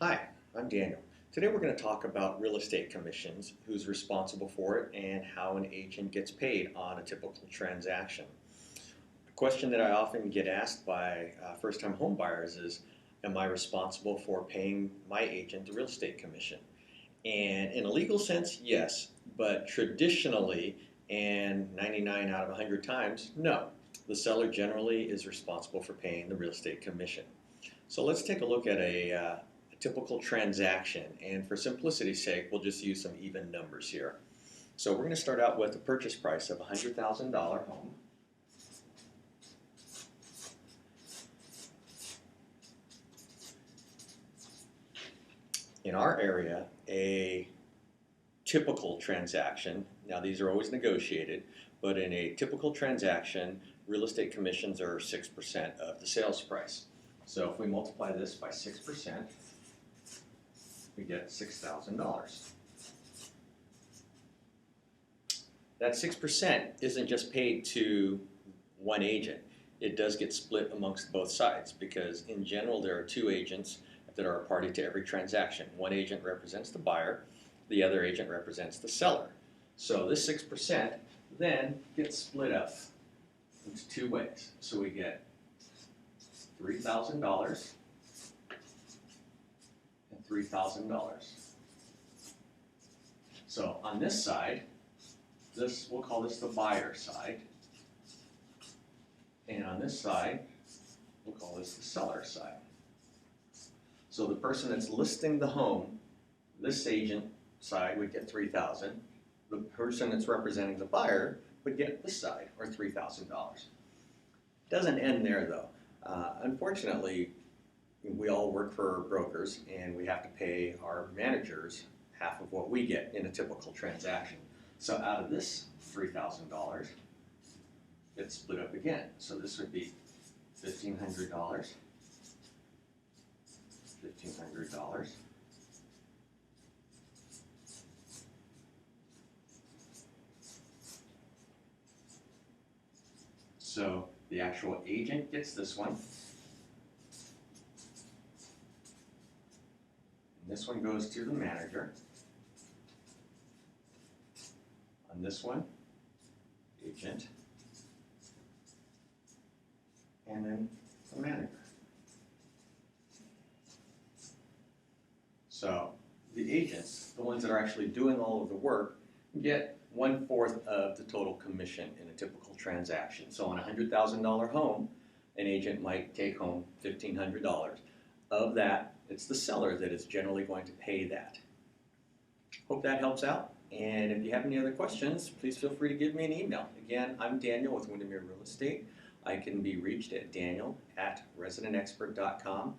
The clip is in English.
Hi, I'm Daniel. Today we're going to talk about real estate commissions, who's responsible for it, and how an agent gets paid on a typical transaction. A question that I often get asked by first-time home buyers is, am I responsible for paying my agent the real estate commission? And in a legal sense, yes, but traditionally, and 99 out of 100 times, no. The seller generally is responsible for paying the real estate commission. So let's take a look at a typical transaction, and for simplicity's sake, we'll just use some even numbers here. So we're going to start out with a purchase price of a $100,000 home. In our area, a typical transaction, now these are always negotiated, but in a typical transaction, real estate commissions are 6% of the sales price. So if we multiply this by 6%, we get $6,000. That 6% isn't just paid to one agent. It does get split amongst both sides because in general there are two agents that are a party to every transaction. One agent represents the buyer, the other agent represents the seller. So this 6% then gets split up into two ways. So we get $3,000 and $3,000. So on this side, we'll call this the buyer side. And on this side, we'll call this the seller side. So the person that's listing the home, this agent side would get $3,000. The person that's representing the buyer would get this side, or $3,000. Doesn't end there though. Unfortunately, we all work for brokers and we have to pay our managers half of what we get in a typical transaction. So out of this $3,000, it's split up again. So this would be $1,500, $1,500, so the actual agent gets this one. And this one goes to the manager. On this one, agent. And then the manager. So the agents, the ones that are actually doing all of the work, get 1/4 of the total commission in a typical transaction. So on a $100,000 home, an agent might take home $1,500. Of that, it's the seller that is generally going to pay that. Hope that helps out. And if you have any other questions, please feel free to give me an email. Again, I'm Daniel with Windermere Real Estate. I can be reached at daniel@residentexpert.com.